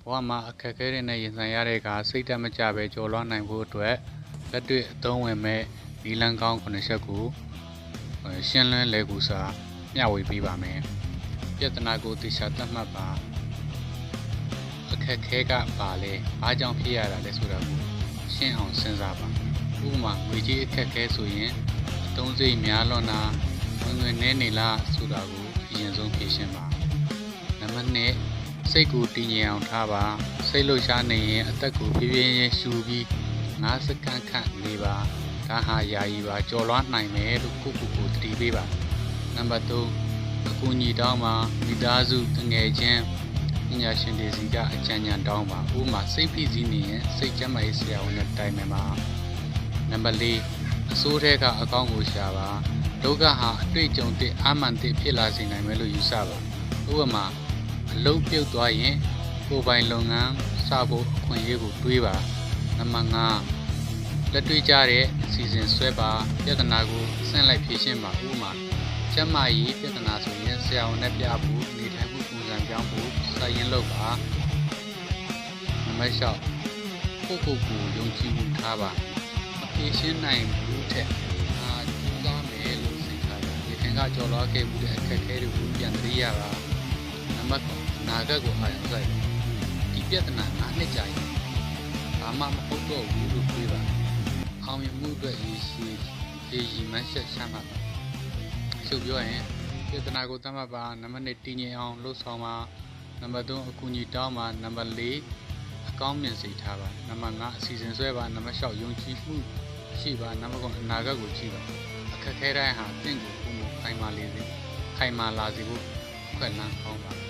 ဘဝမှာအခက်အခဲတွေနဲ့ရင်ဆိုင်ရတဲ့အခါစိတ်ဓာတ်မကျပဲကြော်လွှားနိုင်ဖို့အတွက်လက်တွေ့အသုံးဝင်မဲ့ဒီလန်ကောင်း9ချက်ကိုရှင်းလင်းလည်ကူစွာမျှဝေပေးပါမယ်ပြဿနာကိုသေချာသတ်မှတ်ပါအခက်အခဲကပါလဲအားကြောင့်ဖြစ်ရတာလဲဆိုတာကိုရှင်းအောင်စဉ်းစားပါဥပမာငွေကြေးအခက်အခဲဆိုရင်အသုံးစရိတ်များလွန်းတာငွေနည်းနေလားဆိုတာကိုအရင်ဆုံးဖြေရှင်းပါနံပါတ်2စိတ်ကိုတည်ငြိမ်အောင်ထားပါစိတ်လှုပ်ရှားနေရင်အသက်ကိုဖြည်းဖြည်းချင်းရှူပြီး9စက္ကန့်ခန့်နေပါဒါဟာယာယီပါကြော်လွှားနိုင်မယ်လို့ကိုသတိပေးပါနံပါတ်3အကူအညီတောင်းပါမိသားစုတငယ်ချင်းပညာရှင်တွေစီကအကြံဉာဏ်တောင်းပါဥပမာစိတ်ဖိစီးနေရင်စိတ်ကျန်းမာရေးဆရာဝန်နဲ့တိုင်ပင်ပါနံပါတ်4အဆိုးထဲကအကောင့်ကိုရှာပါဒုက္ခဟာအတွေ့အကြုံသစ်အာမန်သစ်ဖြစ်လာစေနိုင်မယ်လို့ယူဆပါဥပမာအလုပ်ပြုတ်သွားရင်ကိုယ်ပိုင်လုပ်ငန်းစဖို့အခွင့်အရေးကိုတွေးပါနံပါတ်5လက်တွေ့ကြတဲ့အစီအစဉ်ဆွဲပါပြဿနာကိုဆင့်လိုက်ဖြေရှင်းပါဥပမာကျန်းမာရေးပြဿနာဆိုရင်ဆရာဝန်နဲ့ပြဖို့နေထိုင်မှုပုံစံပြောင်းဖို့စာရင်းလုပ်ပါနံပါတ်6ကိုယုံကြည်မှုထားပါဖြေရှင်းနိုင်ဘူးထက်ကြိုးစားမယ်လို့စိတ်ထားပါဒီခင်ကကြော်လွှားခဲ့မှုတဲ့အခက်အခဲတွေကိုပြန်သိရပါနံပါတ်9နာဂတ်ကိုအာရုံစိုက်ဒီပြဿနာ9နှစ်ကြာရင်ဘာမှမဟုတ်တော့ဘူးလို့တွေးပါအောင်မြင်မှုအတွက်ရည်မှန်းချက်ချမှတ်ပါရှုပ်ပြောရင်ပြဿနာကိုသတ်မှတ်ပါနံပါတ်2တည်ငြိမ်အောင်လှုပ်ဆောင်ပါနံပါတ်3အကူအညီတောင်းပါနံပါတ်4အကောင်းမြင်စိတ်ထားပါနံပါတ်5အစီအစဉ်ဆွဲပါနံပါတ်6ယုံကြည်မှုရှိပါနံပါတ်9အနာဂတ်ကိုကြည့်ပါအခက်ခဲတိုင်းဟာတင့်ကိုပုံမခိုင်မာလာစေဖို့ခွင့်လန်းကောင်းပါ